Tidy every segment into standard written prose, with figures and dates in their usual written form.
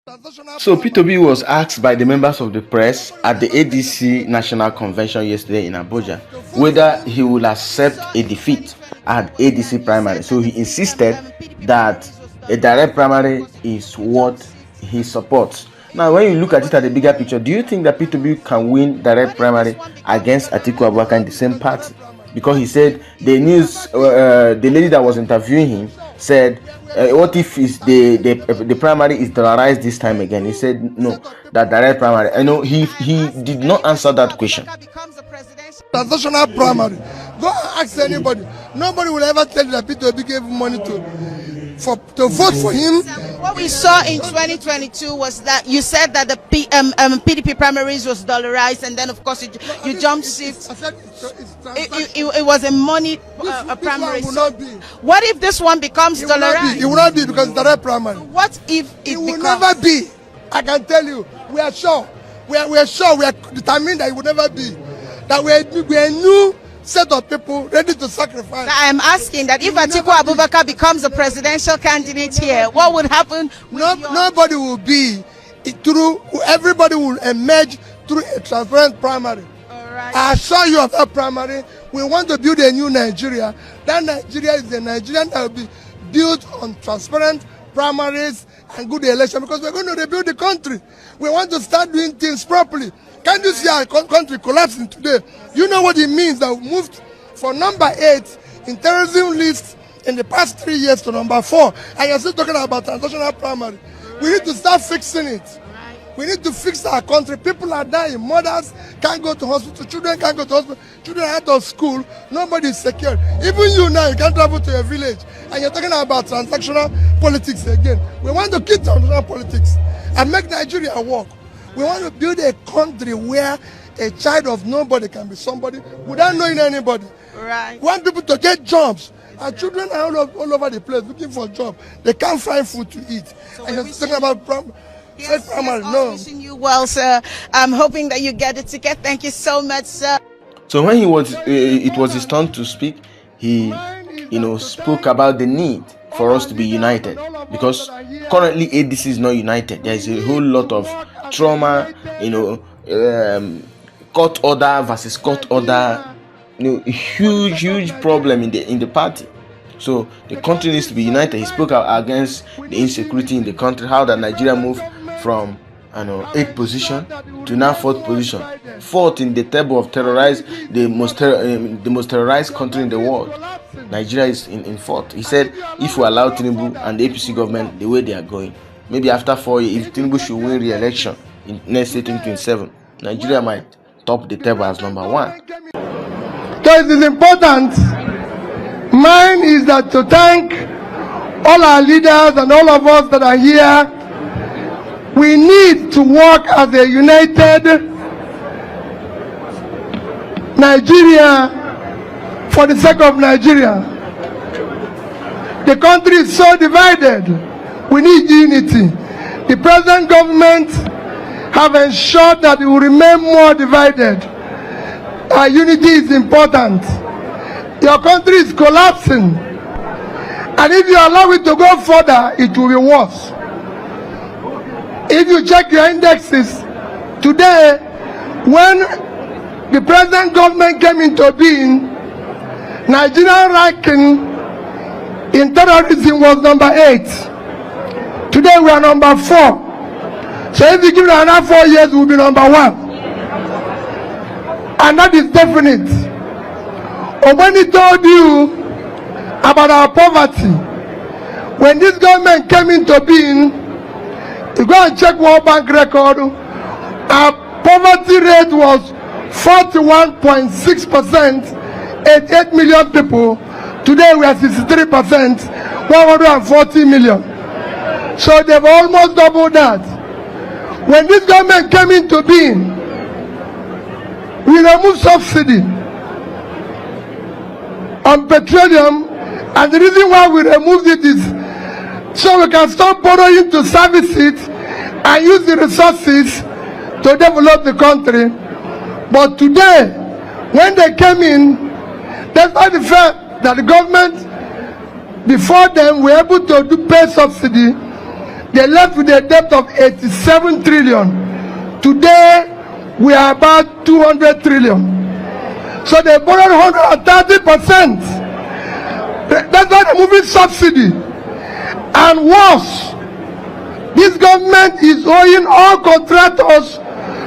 So P2B was asked by the members of the press at the ADC National Convention yesterday in Abuja whether he will accept a defeat at ADC primary. So he insisted that a direct primary is what he supports. Now, when you look at it at the bigger picture, do you think that P2B can win direct primary against Atiku Abubakar in the same party? Because he said the lady that was interviewing him said, what if the primary is dollarized this time again? He said no, that direct primary. I know he did not answer that question. National primary. Go ask anybody. Nobody will ever tell you that P2B gave money to vote for him. What we saw in 2022 was that you said that the PDP primaries was dollarized, and then of course you jumped ship. I said it was a money primary. Will not be. What if this one becomes dollarized? It will not be because it's direct primary. What if it will never be? I can tell you. We are sure. We are sure. We are determined that it will never be. That we are a new set of people ready to sacrifice. I am asking that if Atiku Abubakar becomes a presidential candidate here, what would happen? Nobody will be through. Everybody will emerge through a transparent primary. Right. I assure you of that primary. We want to build a new Nigeria. That Nigeria is a Nigerian that will be built on transparent primaries and good election, because we're going to rebuild the country. We want to start doing things properly. Can't you see our country collapsing today? You know what it means that we moved from number 8 in terrorism list in the past 3 years to number 4, and you're still talking about transnational primary. We need to start fixing it. We need to fix our country. People are dying. Mothers can't go to hospital. Children can't go to hospital. Children are out of school. Nobody is secure. Even you now, you can't travel to your village, and you're talking about transactional politics again. We want to keep transactional politics and make Nigeria work. We want to build a country where a child of nobody can be somebody without knowing anybody. Right. We want people to get jobs. Our children are all over the place looking for jobs. They can't find food to eat. So and you're talking about primary. No. Wishing you well, sir. I'm hoping that you get the ticket. Thank you so much, sir. So when it was his turn to speak, he spoke about the need for us to be united, because currently ADC is not united. There is a whole lot of trauma, court order versus court order, huge problem in the party. So the country needs to be united. He spoke out against the insecurity in the country, how that Nigeria moved from 8th position to now 4th position, 4th in the table of terrorized, the most terrorized country in the world. Nigeria is in 4th. He said if we allow Tinubu and the APC government the way they are going, maybe after 4 years, if Tinubu should win re-election in next 2027, Nigeria might top the table as number 1. So it is important. Mine is that to thank all our leaders and all of us that are here. We need to work as a united Nigeria for the sake of Nigeria. The country is so divided. We need unity. The present government have ensured that it will remain more divided. Our unity is important. Your country is collapsing. And if you allow it to go further, it will be worse. If you check your indexes today, when the present government came into being, Nigerian ranking in terrorism was number 8. Today we are number 4. So if you give it another 4 years, we'll be number 1. And that is definite. Or when he told you about our poverty, when this government came into being, you go and check World Bank record, our poverty rate was 41.6%, 88 million people. Today we are 63%, 140 million. So they've almost doubled that. When this government came into being, we removed subsidy on petroleum, and the reason why we removed it is so we can stop borrowing to service it and use the resources to develop the country. But today, when they came in, despite the fact that the government before them were able to pay subsidy, They left with a debt of 87 trillion. Today, we are about 200 trillion. So they borrowed 130%. That's why they're moving subsidy. And worse, this government is owing all contractors.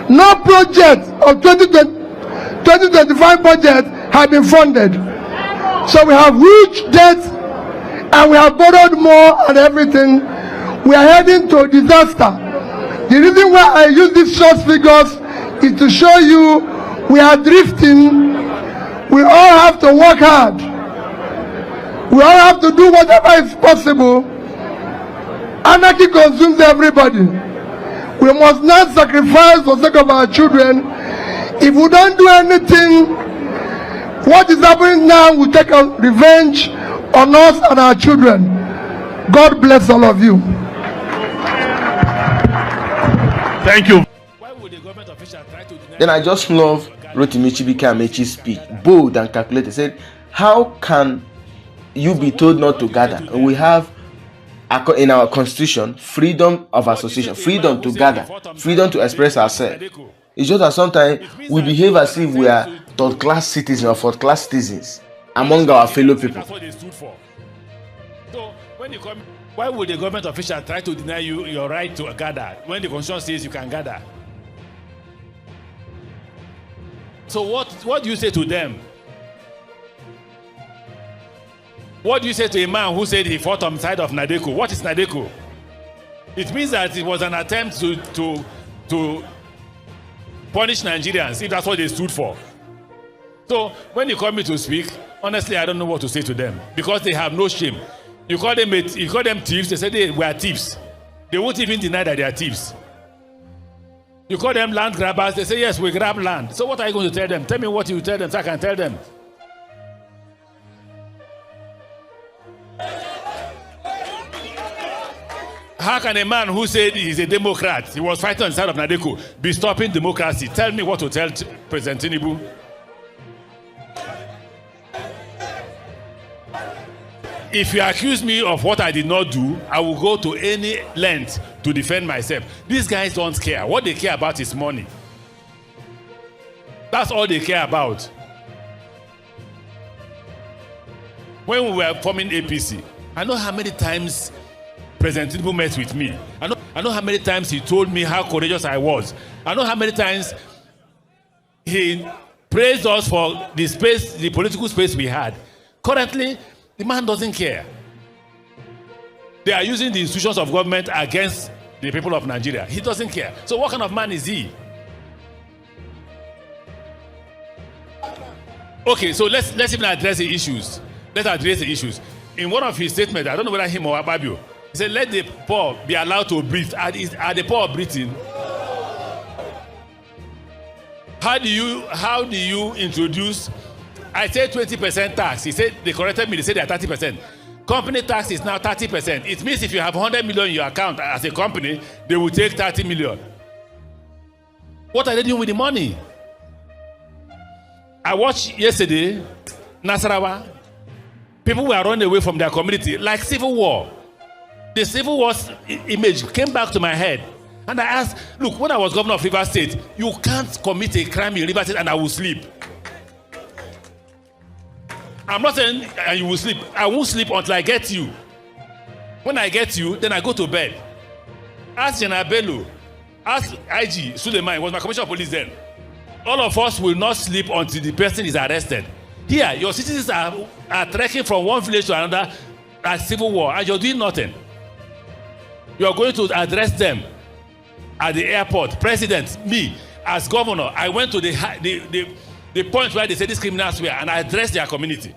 No project of 2025 budget have been funded. So we have huge debt and we have borrowed more and everything. We are heading to a disaster. The reason why I use these short figures is to show you we are drifting. We all have to work hard. We all have to do whatever is possible. Anarchy consumes everybody. We must not sacrifice for the sake of our children. If we don't do anything, what is happening now will take a revenge on us and our children. God bless all of you. Thank you. Then I just love Rotimi Amaechi's speech, bold and calculated. Said, how can you be told not to gather? We have in our constitution freedom of association, freedom to gather, freedom to express ourselves. It's just that sometimes we behave as if we are third-class citizens or fourth-class citizens among our fellow people. So when you come, why would the government official try to deny you your right to gather when the constitution says you can gather? So what do you say to them? What do you say to a man who said he fought on the side of Nadeko? What is Nadeko? It means that it was an attempt to punish Nigerians, if that's what they stood for. So when you call me to speak, honestly, I don't know what to say to them because they have no shame. You call them thieves, they say they were thieves. They won't even deny that they are thieves. You call them land grabbers, they say, yes, we grab land. So what are you going to tell them? Tell me what you tell them so I can tell them. How can a man who said he's a Democrat, he was fighting on the side of Nadeko, be stopping democracy? Tell me what to tell President Tinubu. If you accuse me of what I did not do, I will go to any length to defend myself. These guys don't care. What they care about is money. That's all they care about. When we were forming APC, I know how many times President Tinubu met with me. I know how many times he told me how courageous I was. I know how many times he praised us for the space, the political space we had. Currently, the man doesn't care. They are using the institutions of government against the people of Nigeria. He doesn't care. So what kind of man is he? Okay, so let's even address the issues. Let's address the issues. In one of his statements, I don't know whether him or Ababio, he said, let the poor be allowed to breathe. Are the poor breathing? How do you introduce, I said 20% tax. He said, they corrected me, they said they are 30%. Company tax is now 30%. It means if you have 100 million in your account as a company, they will take 30 million. What are they doing with the money? I watched yesterday, Nasarawa. People were running away from their community like civil war. The civil war image came back to my head. And I asked, look, when I was governor of Rivers State, you can't commit a crime in Rivers State and I will sleep. I'm not saying you will sleep. I won't sleep until I get you. When I get you, then I go to bed. Ask General Bello, ask IG Suleiman, was my commissioner of police then. All of us will not sleep until the person is arrested. Here, your citizens are trekking from one village to another as civil war, and you're doing nothing. You are going to address them at the airport. President, me, as governor, I went to the point where they say these criminals were, and I addressed their community.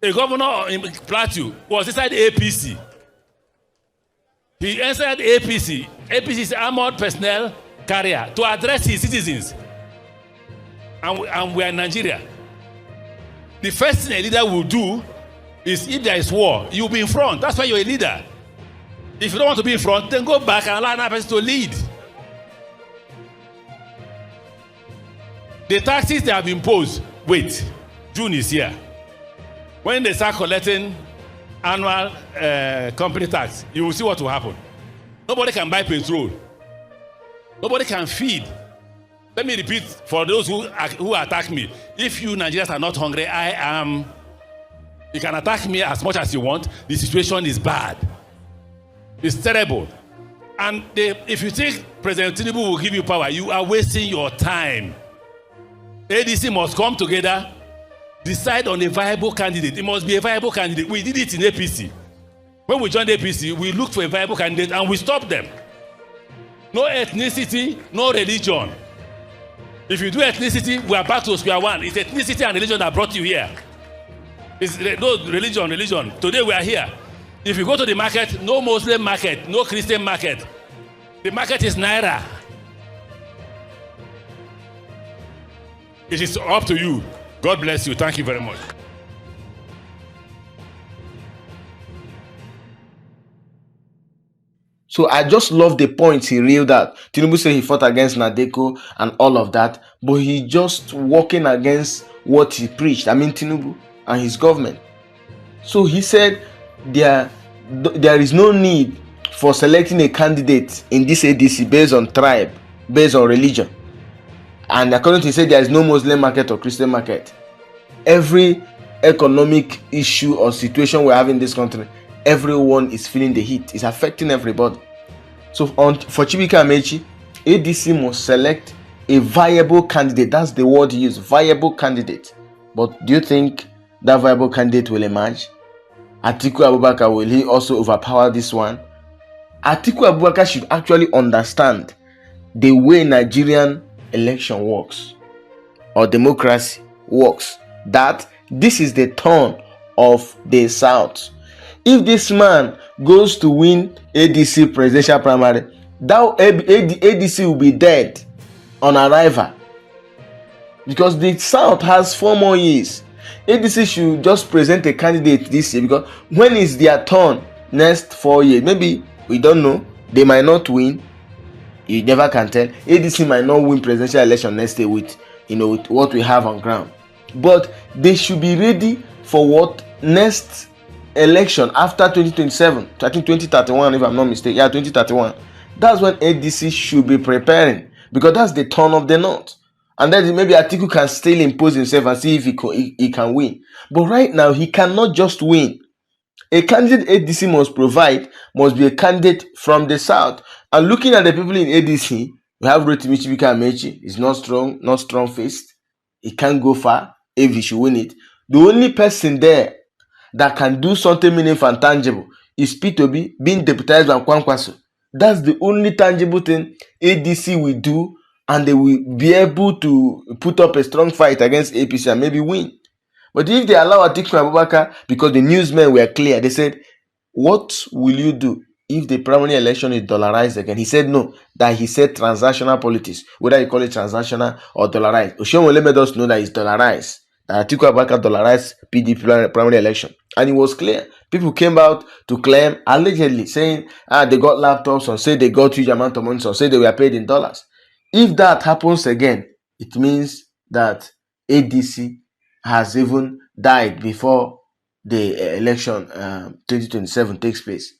A governor in Plateau was inside the APC. He entered the APC. APC is armored personnel carrier to address his citizens. And we are in Nigeria. The first thing a leader will do is if there is war, you'll be in front. That's why you're a leader. If you don't want to be in front, then go back and allow another person to lead. The taxes they have imposed, wait, June is here. When they start collecting annual company tax, you will see what will happen. Nobody can buy petrol. Nobody can feed. Let me repeat for those who attack me. If you Nigerians are not hungry, I am. You can attack me as much as you want. The situation is bad. It's terrible. And if you think President Tinubu will give you power, you are wasting your time. ADC must come together, decide on a viable candidate. It must be a viable candidate. We did it in APC. When we joined APC, we looked for a viable candidate and we stopped them. No ethnicity, no religion. If you do ethnicity, we are back to square one. It's ethnicity and religion that brought you here. It's no religion. Today we are here. If you go to the market, no Muslim market, no Christian market. The market is Naira. It is up to you. God bless you. Thank you very much. So I just love the points he reeled out. Tinubu said he fought against Nadeko and all of that, but he just working against what he preached. I mean Tinubu and his government. So he said there is no need for selecting a candidate in this ADC based on tribe, based on religion. And according to he said there is no Muslim market or Christian market. Every economic issue or situation we have in this country, everyone is feeling the heat. It's affecting everybody. So for Chibike Amaechi, ADC must select a viable candidate. That's the word he used, viable candidate. But do you think that viable candidate will emerge? Atiku Abubakar, will he also overpower this one? Atiku Abubakar should actually understand the way Nigerian election works or democracy works, that this is the turn of the South. If this man goes to win ADC presidential primary, that ADC will be dead on arrival, because the South has 4 more years. ADC should just present a candidate this year, because when is their turn next 4 years? Maybe, we don't know, they might not win. You never can tell. ADC might not win presidential election next year with with what we have on ground. But they should be ready for what next election after 2027. I think 2031, if I'm not mistaken. Yeah, 2031. That's when ADC should be preparing, because that's the turn of the North. And then maybe Atiku can still impose himself and see if he can win. But right now, he cannot just win. A candidate ADC must provide must be a candidate from the South. And looking at the people in ADC, we have Rotimi Amaechi. He's not strong-faced. He can't go far if he should win it. The only person there that can do something meaningful and tangible is P2B being deputized by Kwankwaso. That's the only tangible thing ADC will do, and they will be able to put up a strong fight against APC and maybe win. But if they allow Atiku Abubakar, because the newsmen were clear, they said, what will you do if the primary election is dollarized again? He said no, that he said transactional politics, whether you call it transactional or dollarized. Oshomole made us know that it's dollarized, that Atiku Abubakar dollarized PDP primary election. And it was clear. People came out to claim, allegedly, saying, they got laptops, or say they got huge amount of money, or say they were paid in dollars. If that happens again, it means that ADC has even died before the election 2027 takes place.